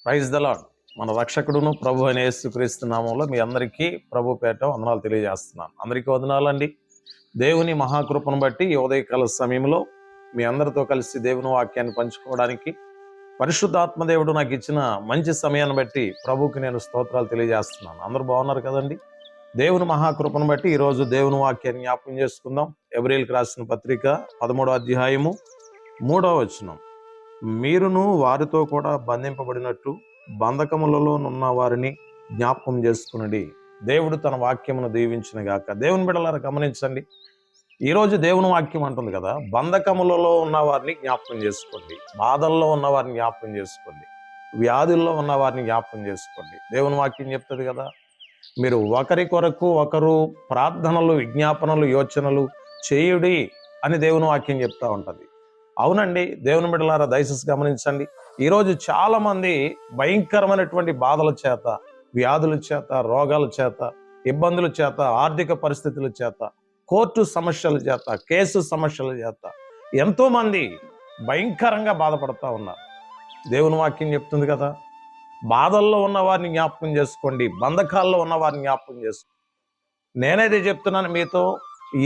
Praise the lord. మన రక్షకుడును ప్రభు అయిన యేసుక్రీస్తు నామంలో మీ అందరికీ ప్రభు పేట వందనాలు తెలియజేస్తున్నాను. అందరికీ వందనాలండి. దేవుని మహాకృపను బట్టి ఈ ఉదయకాల సమయంలో మీ అందరితో కలిసి దేవుని వాక్యాన్ని పంచుకోవడానికి పరిశుద్ధాత్మ దేవుడు నాకు ఇచ్చిన మంచి సమయాన్ని బట్టి ప్రభుకి నేను స్తోత్రాలు తెలియజేస్తున్నాను. అందరూ బాగున్నారు కదండి. దేవుని మహాకృపను బట్టి ఈరోజు దేవుని వాక్యాన్ని జ్ఞాపకం చేసుకుందాం. ఎబ్రియల్కి రాసిన పత్రిక 13వ అధ్యాయము 3వ వచనం. మీరును వారితో కూడా బంధింపబడినట్టు బంధకములలో ఉన్న వారిని జ్ఞాపకం చేసుకునండి. దేవుడు తన వాక్యమును దీవించిన గాక. దేవుని బిడ్డలారా గమనించండి. ఈరోజు దేవుని వాక్యం అంటుంది కదా, బంధకములలో ఉన్న వారిని జ్ఞాపకం చేసుకోండి, బాధల్లో ఉన్న వారిని జ్ఞాపకం చేసుకోండి, వ్యాధుల్లో ఉన్న వారిని జ్ఞాపకం చేసుకోండి. దేవుని వాక్యం చెప్తుంది కదా, మీరు ఒకరి కొరకు ఒకరు ప్రార్థనలు, విజ్ఞాపనలు, యోచనలు చేయుడి అని దేవుని వాక్యం చెప్తా ఉంటుంది. అవునండి, దేవుని బిడ్డలారా దయచేసి గమనించండి. ఈరోజు చాలా మంది భయంకరమైనటువంటి బాధల చేత, వ్యాధుల చేత, రోగాల చేత, ఇబ్బందుల చేత, ఆర్థిక పరిస్థితుల చేత, కోర్టు సమస్యల చేత, కేసు సమస్యల చేత ఎంతో మంది భయంకరంగా బాధపడతా ఉన్నారు. దేవుని వాక్యం చెప్తుంది కదా, బాధల్లో ఉన్న వారిని జ్ఞాపకం చేసుకోండి, బంధకాల్లో ఉన్న వారిని జ్ఞాపకం చేసుకోండి. నేనైతే చెప్తున్నాను మీతో,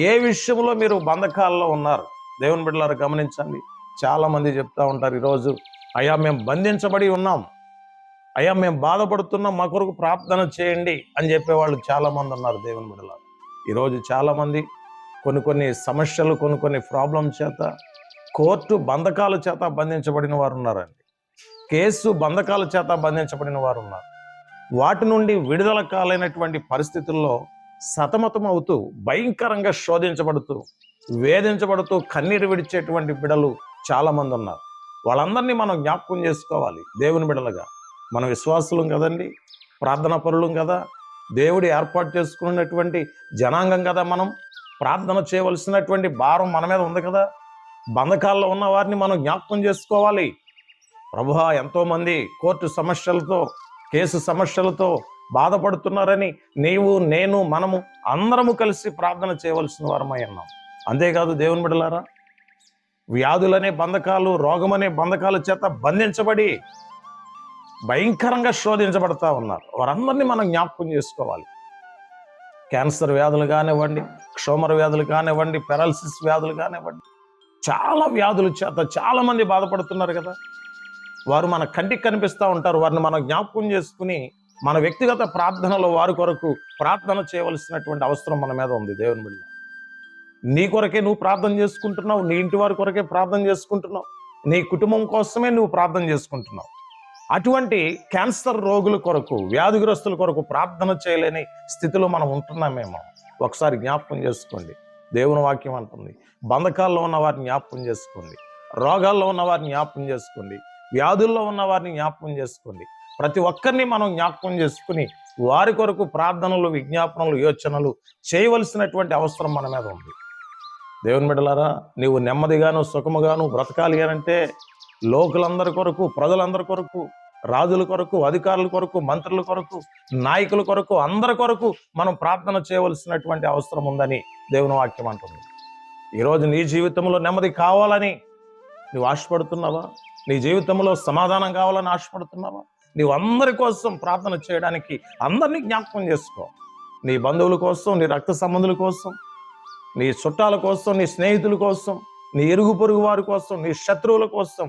ఏ విషయంలో మీరు బంధకాల్లో ఉన్నారు దేవుని బిడ్డలారా గమనించండి. చాలా మంది చెప్తా ఉంటారు, ఈరోజు అయ్యా మేము బంధించబడి ఉన్నాం, అయ్యా మేము బాధపడుతున్నాం, మా కొరకు ప్రార్థన చేయండి అని చెప్పేవాళ్ళు చాలా మంది ఉన్నారు. దేవుని బిడ్డలారా ఈరోజు చాలా మంది కొన్ని సమస్యలు, కొన్ని ప్రాబ్లం చేత, కోర్టు బంధకాల చేత బంధించబడిన వారు ఉన్నారండి. కేసు బంధకాల చేత బంధించబడిన వారు ఉన్నారు. వాటి నుండి విడుదల కాలేనటువంటి పరిస్థితుల్లో సతమతం అవుతూ, భయంకరంగా శోధించబడుతూ, వేధించబడుతూ కన్నీరు విడిచేటువంటి బిడలు చాలా మంది ఉన్నారు. వాళ్ళందరినీ మనం జ్ఞాపకం చేసుకోవాలి. దేవుని బిడలుగా మనం విశ్వాసులం కదండి, ప్రార్థనా పరులం కదా, దేవుడు ఏర్పాటు చేసుకున్నటువంటి జనాంగం కదా. మనం ప్రార్థన చేయవలసినటువంటి భారం మన మీద ఉంది కదా. బంధకాల్లో ఉన్న వారిని మనం జ్ఞాపకం చేసుకోవాలి. ప్రభువా, ఎంతోమంది కోర్టు సమస్యలతో, కేసు సమస్యలతో బాధపడుతున్నారని నీవు, నేను, మనము అందరము కలిసి ప్రార్థన చేయవలసిన వారమై ఉన్నాం. అంతేకాదు దేవుని బిడ్డలారా, వ్యాధులనే బంధకాలు, రోగమనే బంధకాల చేత బంధించబడి భయంకరంగా శోధించబడతా ఉన్నారు. వారందరినీ మనం జ్ఞాపకం చేసుకోవాలి. క్యాన్సర్ వ్యాధులు కానివ్వండి, క్షోమర వ్యాధులు కానివ్వండి, పెరాలసిస్ వ్యాధులు కానివ్వండి, చాలా వ్యాధుల చేత చాలా మంది బాధపడుతున్నారు కదా. వారు మన కంటికి కనిపిస్తూ ఉంటారు. వారిని మనం జ్ఞాపకం చేసుకుని మన వ్యక్తిగత ప్రార్థనలో వారి కొరకు ప్రార్థన చేయవలసినటువంటి అవసరం మన మీద ఉంది. దేవుని బిడ్డ, నీ కొరకే నువ్వు ప్రార్థన చేసుకుంటున్నావు, నీ ఇంటి వారి కొరకే ప్రార్థన చేసుకుంటున్నావు, నీ కుటుంబం కోసమే నువ్వు ప్రార్థన చేసుకుంటున్నావు. అటువంటి క్యాన్సర్ రోగుల కొరకు, వ్యాధిగ్రస్తుల కొరకు ప్రార్థన చేయలేని స్థితిలో మనం ఉంటున్నామేమో ఒకసారి జ్ఞాపకం చేసుకోండి. దేవుని వాక్యం అంటుంది, బంధకాల్లో ఉన్న వారిని జ్ఞాపకం చేసుకోండి, రోగాల్లో ఉన్న వారిని జ్ఞాపకం చేసుకోండి, వ్యాధుల్లో ఉన్న వారిని జ్ఞాపకం చేసుకోండి. ప్రతి ఒక్కరిని మనం జ్ఞాపకం చేసుకుని వారి కొరకు ప్రార్థనలు, విజ్ఞాపనలు, యోచనలు చేయవలసినటువంటి అవసరం మన మీద ఉంది. దేవుని బిడ్డలారా, నీవు నెమ్మదిగాను సుఖముగాను బ్రతకాలి అంటే లోకులందరి కొరకు, ప్రజలందరి కొరకు, రాజుల కొరకు, అధికారుల కొరకు, మంత్రుల కొరకు, నాయకుల కొరకు, అందరి కొరకు మనం ప్రార్థన చేయవలసినటువంటి అవసరం ఉందని దేవుని వాక్యం అంటుంది. ఈరోజు నీ జీవితంలో నెమ్మది కావాలని నువ్వు ఆశపడుతున్నావా? నీ జీవితంలో సమాధానం కావాలని ఆశపడుతున్నావా? నీవు అందరి కోసం ప్రార్థన చేయడానికి అందరినీ జ్ఞాపకం చేసుకో. నీ బంధువుల కోసం, నీ రక్త సంబంధుల కోసం, నీ చుట్టాల కోసం, నీ స్నేహితుల కోసం, నీ ఇరుగు పొరుగు వారి కోసం, నీ శత్రువుల కోసం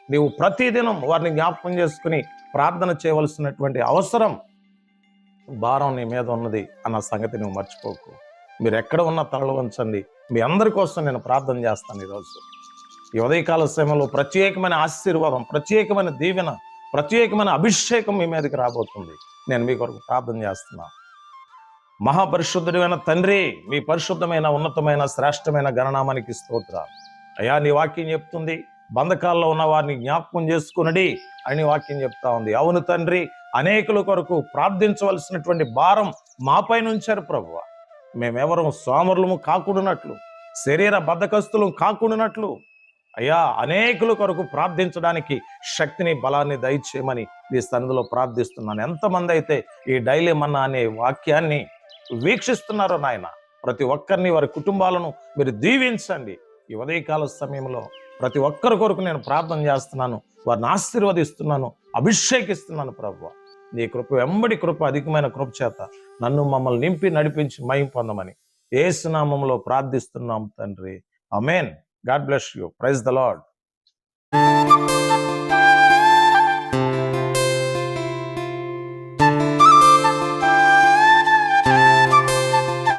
నీవు ప్రతిదినం వారిని జ్ఞాపకం చేసుకుని ప్రార్థన చేయవలసినటువంటి అవసరం, భారం నీ మీద ఉన్నది అన్న సంగతి నువ్వు మర్చిపోకు. మీరు ఎక్కడ ఉన్న తలలు వంచండి. మీ అందరి కోసం నేను ప్రార్థన చేస్తాను. ఈరోజు ఈ ఉదయకాల సమయంలో ప్రత్యేకమైన ఆశీర్వాదం, ప్రత్యేకమైన దీవెన, ప్రత్యేకమైన అభిషేకం మీ మీదకి రాబోతుంది. నేను మీ కొరకు ప్రార్థన చేస్తున్నాను. మహాపరిశుద్ధుడైన తండ్రి, మీ పరిశుద్ధమైన, ఉన్నతమైన, శ్రేష్టమైన గణనామానికి స్తోత్రాలు. అయ్యా, నీ వాక్యం చెప్తుంది, బంధకాల్లో ఉన్న వారిని జ్ఞాపకం చేసుకునడి అని వాక్యం చెప్తా ఉంది. అవును తండ్రి, అనేకుల కొరకు ప్రార్థించవలసినటువంటి భారం మాపై ఉంచారు ప్రభువా. మేమెవరం సోమరులము కాకూడనట్లు, శరీర బద్ధకస్తులు కాకూడనట్లు అయ్యా, అనేకుల కొరకు ప్రార్థించడానికి శక్తిని, బలాన్ని దయచేయమని నీ సన్నిధిలో ప్రార్థిస్తున్నాను. ఎంతమంది అయితే ఈ డైలీ మన్నా అనే వాక్యాన్ని వీక్షిస్తున్నారో నాయన, ప్రతి ఒక్కరిని, వారి కుటుంబాలను మీరు దీవించండి. ఈ ఉదయకాల సమయంలో ప్రతి ఒక్కరి కొరకు నేను ప్రార్థన చేస్తున్నాను, వారిని ఆశీర్వదిస్తున్నాను, అభిషేకిస్తున్నాను. ప్రభువా, నీ కృప వెంబడి కృప, అధికమైన కృప చేత నన్ను మమ్మల్ని నింపి నడిపించి మహిమ పొందమని యేసు నామములో ప్రార్థిస్తున్నాం తండ్రి. ఆమేన్. God bless you. Praise the lord.